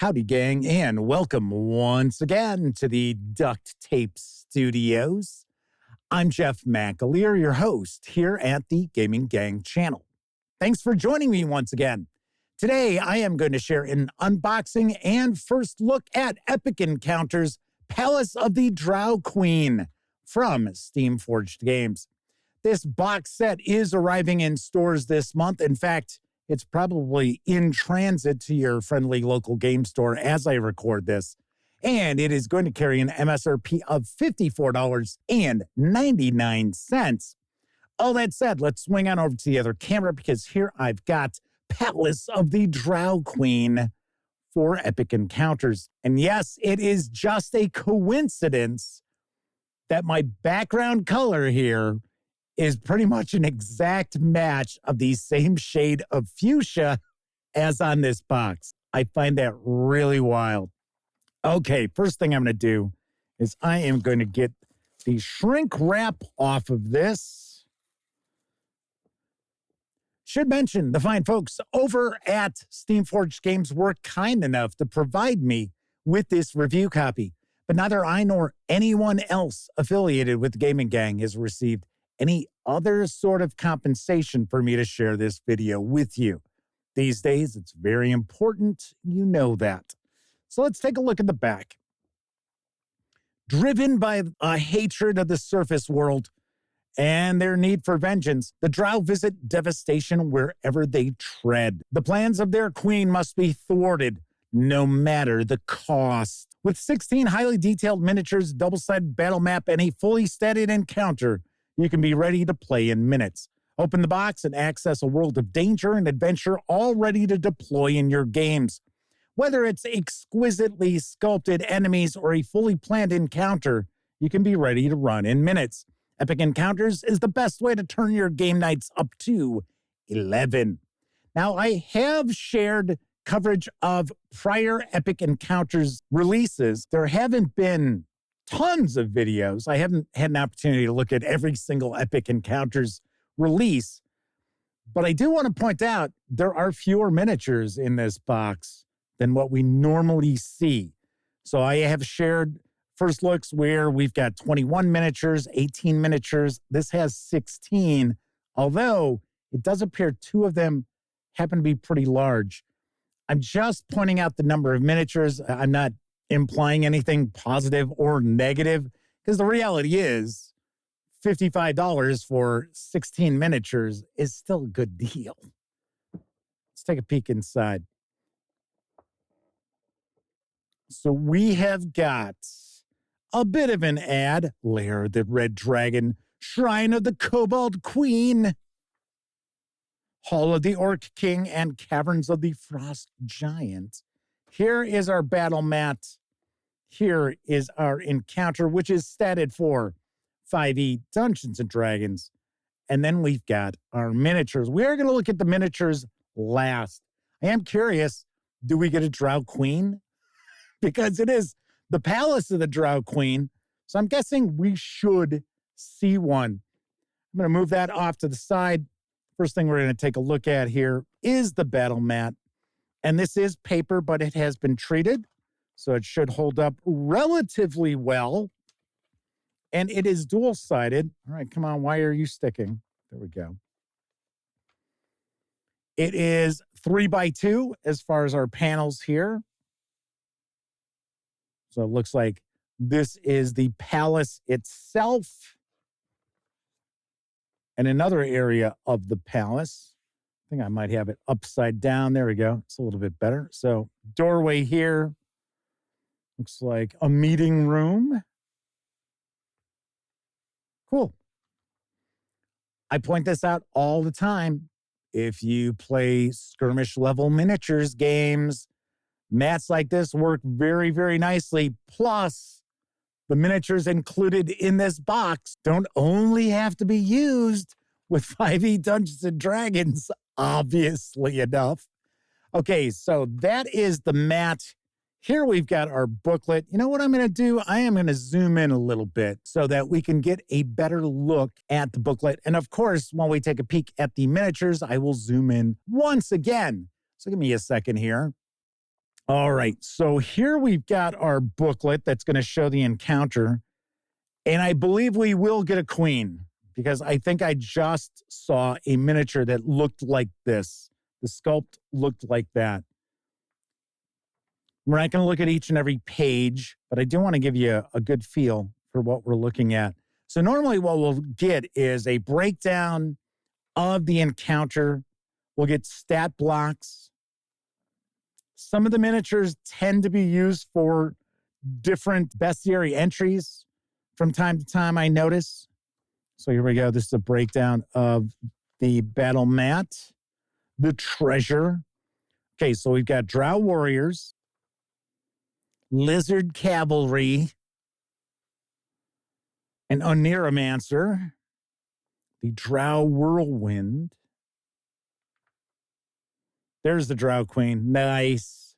Howdy, gang, and welcome once again to the Duct Tape Studios. I'm Jeff McAleer, your host here at the Gaming Gang channel. Thanks for joining me once again. Today, I am going to share an unboxing and first look at Epic Encounters Palace of the Drow Queen from Steamforged Games. This box set is arriving in stores this month. In fact, it's probably in transit to your friendly local game store as I record this. And it is going to carry an MSRP of $54.99. All that said, let's swing on over to the other camera because here I've got Palace of the Drow Queen for Epic Encounters. And yes, it is just a coincidence that my background color here is pretty much an exact match of the same shade of fuchsia as on this box. I find that really wild. Okay, first thing I'm going to do is I am going to get the shrink wrap off of this. Should mention the fine folks over at Steamforged Games were kind enough to provide me with this review copy, but neither I nor anyone else affiliated with the Gaming Gang has received any other sort of compensation for me to share this video with you. These days, it's very important, you know that. So let's take a look at the back. Driven by a hatred of the surface world and their need for vengeance, the Drow visit devastation wherever they tread. The plans of their queen must be thwarted, no matter the cost. With 16 highly detailed miniatures, double-sided battle map, and a fully statted encounter, you can be ready to play in minutes. Open the box and access a world of danger and adventure all ready to deploy in your games. Whether it's exquisitely sculpted enemies or a fully planned encounter, you can be ready to run in minutes. Epic Encounters is the best way to turn your game nights up to 11. Now, I have shared coverage of prior Epic Encounters releases. There haven't been tons of videos. I haven't had an opportunity to look at every single Epic Encounters release, but I do want to point out there are fewer miniatures in this box than what we normally see. So I have shared first looks where we've got 21 miniatures, 18 miniatures. This has 16, although it does appear two of them happen to be pretty large. I'm just pointing out the number of miniatures. I'm not implying anything positive or negative, because the reality is $55 for 16 miniatures is still a good deal. Let's take a peek inside. So we have got a bit of an ad. Lair of the Red Dragon, Shrine of the Cobalt Queen, Hall of the Orc King, and Caverns of the Frost Giant. Here is our battle mat. Here is our encounter, which is statted for 5e Dungeons & Dragons. And then we've got our miniatures. We are going to look at the miniatures last. I am curious, do we get a Drow Queen? Because it is the Palace of the Drow Queen. So I'm guessing we should see one. I'm going to move that off to the side. First thing we're going to take a look at here is the battle mat. And this is paper, but it has been treated, so it should hold up relatively well. And it is dual-sided. All right, come on, why are you sticking? There we go. It is 3x2 as far as our panels here. So it looks like this is the palace itself. And another area of the palace. I think I might have it upside down. There we go. It's a little bit better. So doorway here. Looks like a meeting room. Cool. I point this out all the time. If you play skirmish level miniatures games, mats like this work very, very nicely. Plus, the miniatures included in this box don't only have to be used with 5e Dungeons & Dragons, obviously enough. Okay, so that is the mat. Here we've got our booklet. You know what I'm going to do? I am going to zoom in a little bit so that we can get a better look at the booklet. And of course, when we take a peek at the miniatures, I will zoom in once again. So give me a second here. All right, so here we've got our booklet that's going to show the encounter. And I believe we will get a queen because I think I just saw a miniature that looked like this. The sculpt looked like that. We're not going to look at each and every page, but I do want to give you a good feel for what we're looking at. So normally what we'll get is a breakdown of the encounter. We'll get stat blocks. Some of the miniatures tend to be used for different bestiary entries from time to time, I notice. So here we go. This is a breakdown of the battle mat, the treasure. Okay, so we've got Drow warriors, lizard cavalry, an Oneiromancer, the Drow whirlwind. There's the Drow Queen. Nice.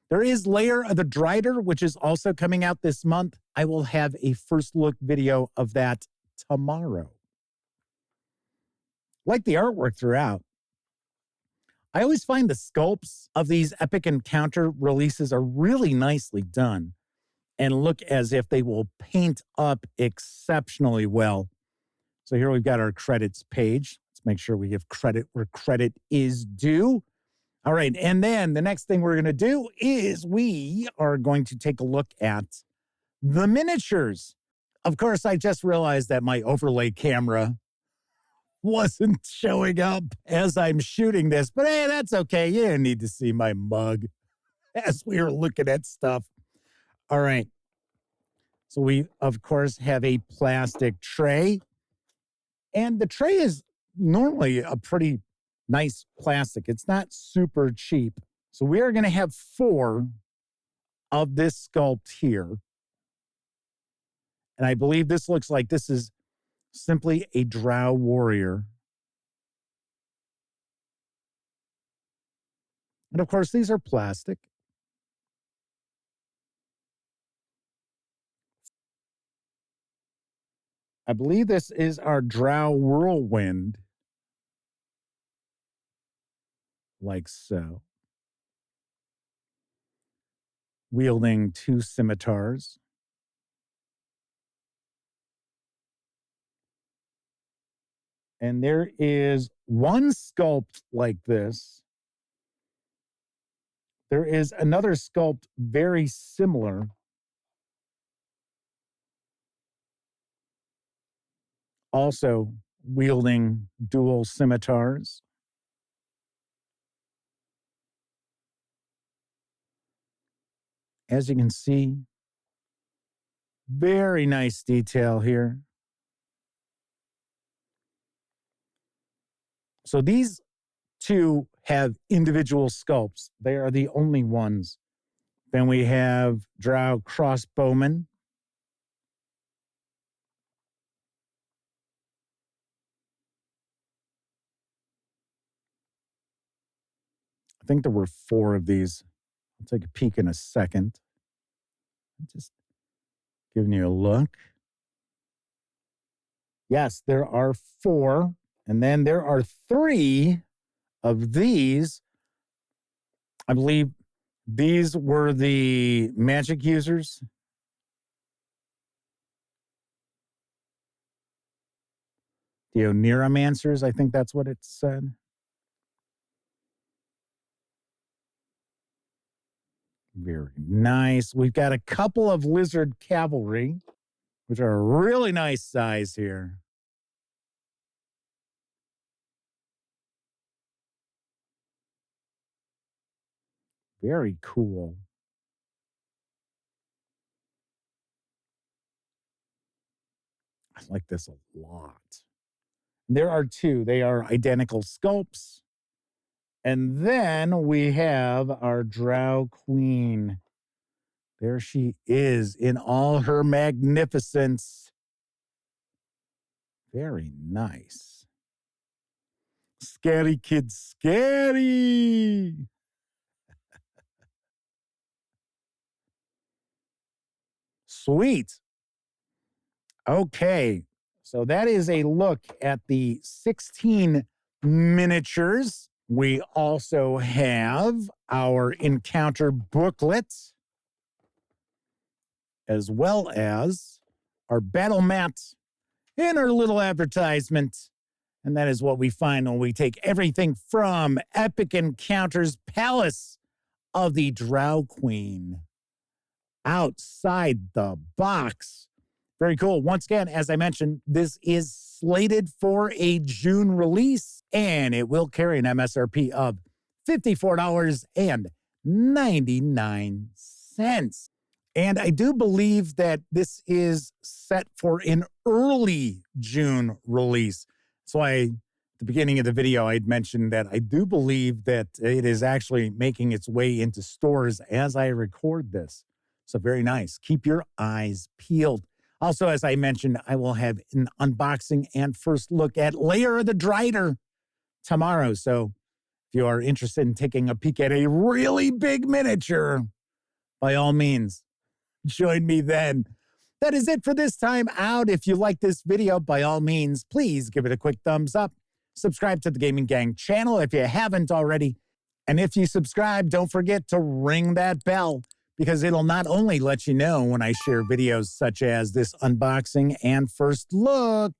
There is Lair of the Drider, which is also coming out this month. I will have a first look video of that tomorrow. Like the artwork throughout. I always find the sculpts of these epic encounter releases are really nicely done and look as if they will paint up exceptionally well. So here we've got our credits page. Let's make sure we give credit where credit is due. All right, and then the next thing we're going to do is we are going to take a look at the miniatures. Of course, I just realized that my overlay camera wasn't showing up as I'm shooting this, but hey, that's okay. You didn't need to see my mug as we were looking at stuff. All right. So we, of course, have a plastic tray, and the tray is normally a pretty nice plastic. It's not super cheap. So we are going to have 4 of this sculpt here. And I believe this looks like this is simply a Drow warrior. And of course, these are plastic. I believe this is our Drow whirlwind. Like so. Wielding 2 scimitars. And there is one sculpt like this. There is another sculpt very similar. Also wielding dual scimitars. As you can see, very nice detail here. So these 2 have individual sculpts. They are the only ones. Then we have Drow crossbowmen. I think there were 4 of these. I'll take a peek in a second. Just giving you a look. Yes, there are 4. And then there are 3 of these. I believe these were the magic users. The Oneiromancers, I think that's what it said. Very nice. We've got a couple of lizard cavalry, which are a really nice size here. Very cool. I like this a lot. There are 2. They are identical sculpts. And then we have our Drow Queen. There she is in all her magnificence. Very nice. Scary kid, scary. Sweet. Okay. So that is a look at the 16 miniatures. We also have our encounter booklet, as well as our battle mats and our little advertisement. And that is what we find when we take everything from Epic Encounters Palace of the Drow Queen outside the box. Very cool. Once again, as I mentioned, this is slated for a June release, and it will carry an MSRP of $54.99. And I do believe that this is set for an early June release. So at the beginning of the video, I'd mentioned that I do believe that it is actually making its way into stores as I record this. So very nice. Keep your eyes peeled. Also, as I mentioned, I will have an unboxing and first look at Lair of the Drider tomorrow. So if you are interested in taking a peek at a really big miniature, by all means, join me then. That is it for this time out. If you like this video, by all means, please give it a quick thumbs up. Subscribe to the Gaming Gang channel if you haven't already. And if you subscribe, don't forget to ring that bell, because it'll not only let you know when I share videos such as this unboxing and first look,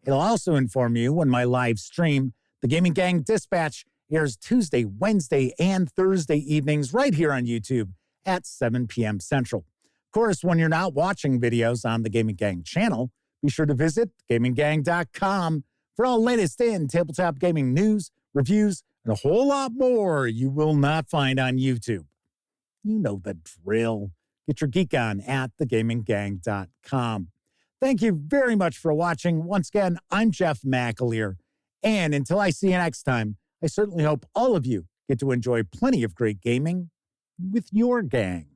it'll also inform you when my live stream, the Gaming Gang Dispatch, airs Tuesday, Wednesday, and Thursday evenings right here on YouTube at 7 p.m. Central. Of course, when you're not watching videos on the Gaming Gang channel, be sure to visit gaminggang.com for all latest in tabletop gaming news, reviews, and a whole lot more you will not find on YouTube. You know the drill. Get your geek on at thegaminggang.com. Thank you very much for watching. Once again, I'm Jeff McAleer. And until I see you next time, I certainly hope all of you get to enjoy plenty of great gaming with your gang.